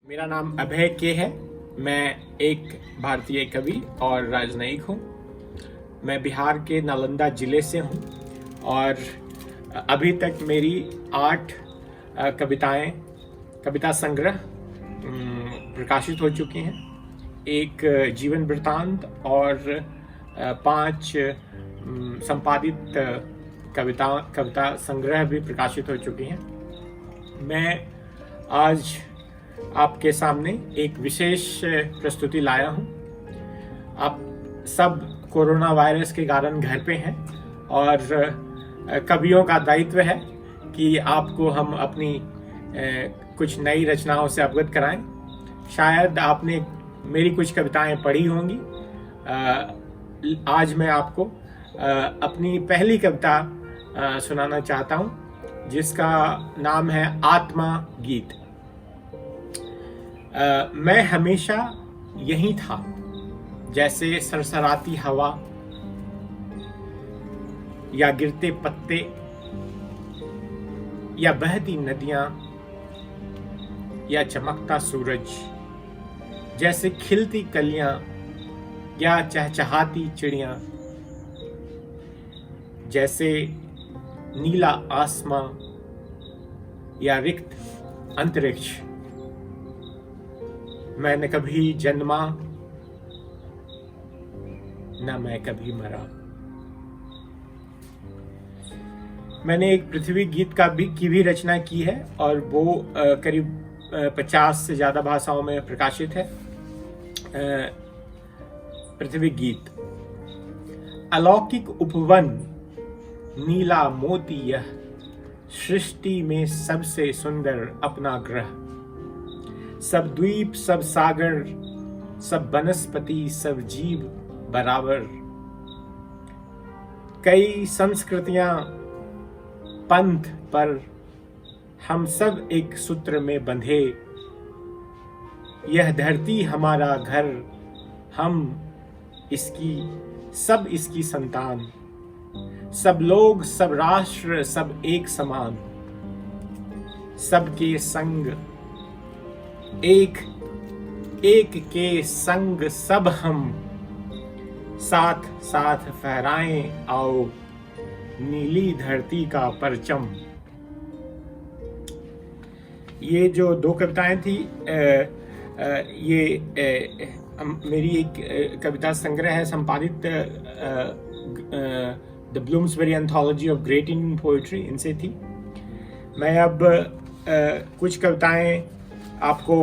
मेरा नाम अभय के है। मैं एक भारतीय कवि और राजनयिक हूँ। मैं बिहार के नालंदा जिले से हूँ और अभी तक मेरी 8 कविता संग्रह प्रकाशित हो चुकी हैं। एक जीवन वृत्तांत और 5 संपादित कविता संग्रह भी प्रकाशित हो चुकी हैं। मैं आज आपके सामने एक विशेष प्रस्तुति लाया हूं। आप सब कोरोना वायरस के कारण घर पे हैं और कवियों का दायित्व है कि आपको हम अपनी कुछ नई रचनाओं से अवगत कराएं। शायद आपने मेरी कुछ कविताएं पढ़ी होंगी। आज मैं आपको अपनी पहली कविता सुनाना चाहता हूं, जिसका नाम है आत्मा गीत। मैं हमेशा यही था, जैसे सरसराती हवा या गिरते पत्ते या बहती नदियां या चमकता सूरज, जैसे खिलती कलियां या चहचहाती चिड़ियां, जैसे नीला आसमां या रिक्त अंतरिक्ष। मैं न कभी जन्मा न मैं कभी मरा। मैंने एक पृथ्वी गीत की भी रचना की है और वो करीब 50 से ज्यादा भाषाओं में प्रकाशित है। पृथ्वी गीत। अलौकिक उपवन नीला मोती, यह सृष्टि में सबसे सुंदर अपना ग्रह। सब द्वीप, सब सागर, सब वनस्पति, सब जीव बराबर। कई संस्कृतियां, पंथ, पर हम सब एक सूत्र में बंधे। यह धरती हमारा घर, हम इसकी संतान। सब लोग, सब राष्ट्र, सब एक समान। सबके संग एक के संग सब हम, साथ साथ फहराएं आओ नीली धरती का परचम। ये जो 2 कविताएं थी, मेरी एक कविता संग्रह है संपादित the Bloomsbury anthology of great Indian poetry, इनसे थी। मैं अब कुछ कविताएं आपको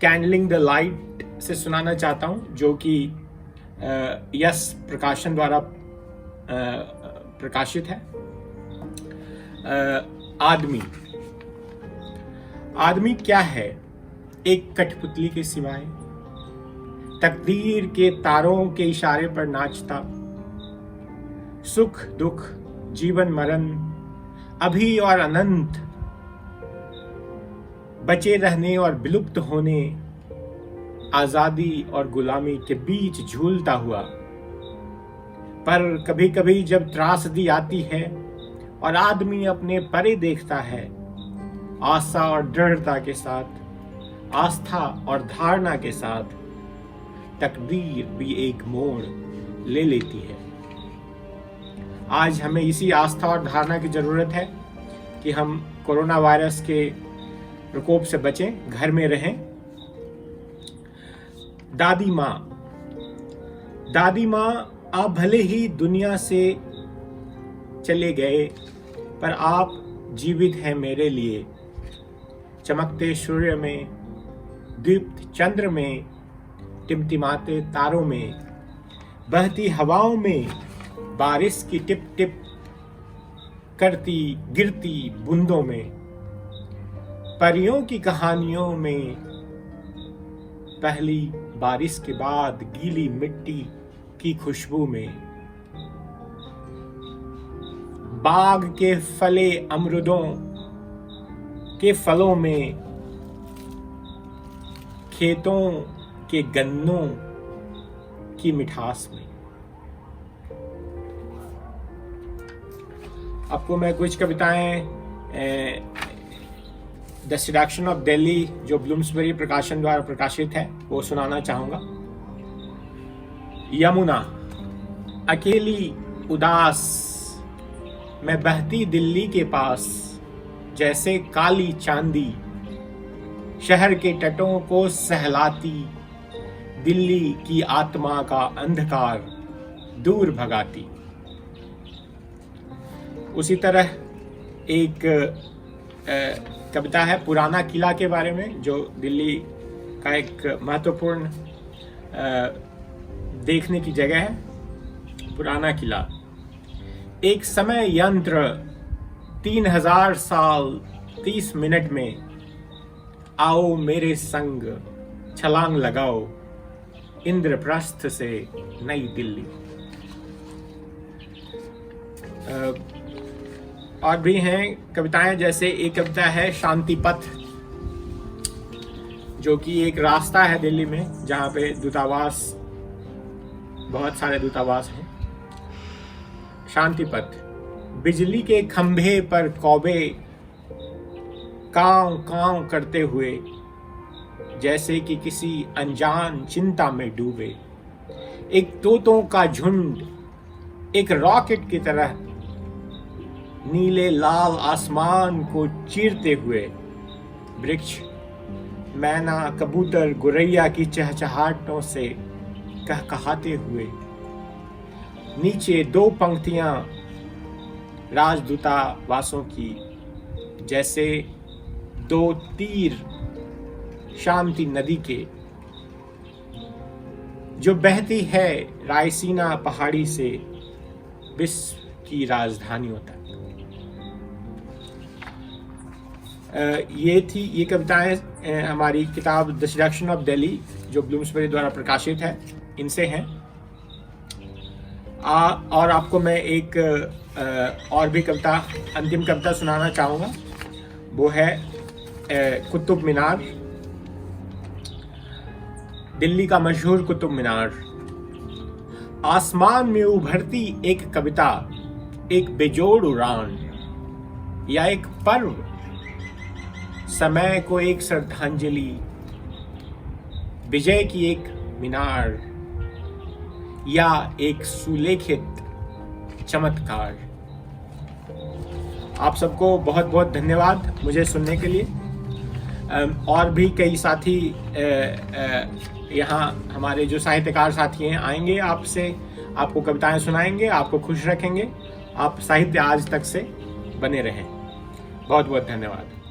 कैंडलिंग द लाइट से सुनाना चाहता हूं, जो कि यस प्रकाशन द्वारा प्रकाशित है। आदमी क्या है? एक कठपुतली के सिवाय, तकदीर के तारों के इशारे पर नाचता। सुख दुख, जीवन मरण, अभी और अनंत, बचे रहने और विलुप्त होने, आजादी और गुलामी के बीच झूलता हुआ। पर कभी कभी जब त्रासदी आती है और आदमी अपने परे देखता है, आशा और दृढ़ता के साथ, आस्था और धारणा के साथ, तकदीर भी एक मोड़ ले लेती है। आज हमें इसी आस्था और धारणा की जरूरत है कि हम कोरोना वायरस के प्रकोप से बचें, घर में रहें। दादी माँ, आप भले ही दुनिया से चले गए, पर आप जीवित हैं मेरे लिए। चमकते सूर्य में, दीप्त चंद्र में, टिमटिमाते तारों में, बहती हवाओं में, बारिश की टिप टिप करती गिरती बूंदों में, परियों की कहानियों में, पहली बारिश के बाद गीली मिट्टी की खुशबू में, बाग के फले अमरुदों के फलों में, खेतों के गन्नों की मिठास में। आपको मैं कुछ कविताएं द सेडक्शन ऑफ दिल्ली जो ब्लूम्सबरी प्रकाशन द्वारा प्रकाशित है वो सुनाना चाहूँगा। यमुना अकेली उदास मैं बहती दिल्ली के पास, जैसे काली चांदी शहर के तटों को सहलाती, दिल्ली की आत्मा का अंधकार दूर भगाती। उसी तरह एक कविता है पुराना किला के बारे में, जो दिल्ली का एक महत्वपूर्ण देखने की जगह है। पुराना किला एक समय यंत्र 3000 साल 30 मिनट में, आओ मेरे संग छलांग लगाओ इंद्रप्रस्थ से नई दिल्ली। और भी हैं कविताएं, जैसे एक कविता है शांति पथ, जो कि एक रास्ता है दिल्ली में जहाँ पे दूतावास, बहुत सारे दूतावास हैं। शांति पथ बिजली के खंभे पर कौवे कांव कांव करते हुए, जैसे कि किसी अनजान चिंता में डूबे। एक तोतों का झुंड एक रॉकेट की तरह नीले लाल आसमान को चीरते हुए, वृक्ष मैना कबूतर गुरैया की चहचहाटों से कहकहाते हुए, नीचे 2 पंक्तियां राजदूतावासों की, जैसे 2 तीर शांति नदी के, जो बहती है रायसीना पहाड़ी से विश्व की राजधानियों तक। ये कविताएं हमारी किताब द सेडक्शन ऑफ दिल्ली जो ब्लूम्सबरी द्वारा प्रकाशित है, इनसे हैं। और आपको मैं एक और भी कविता, अंतिम कविता सुनाना चाहूँगा। वो है कुतुब मीनार, दिल्ली का मशहूर कुतुब मीनार। आसमान में उभरती एक कविता, एक बेजोड़ उड़ान या एक पर्व, समय को एक श्रद्धांजलि, विजय की एक मीनार या एक सुलेखित चमत्कार। आप सबको बहुत बहुत धन्यवाद मुझे सुनने के लिए। और भी कई साथी यहाँ हमारे जो साहित्यकार साथी हैं आएंगे, आपको कविताएं सुनाएंगे, आपको खुश रखेंगे। आप साहित्य आज तक से बने रहें। बहुत बहुत धन्यवाद।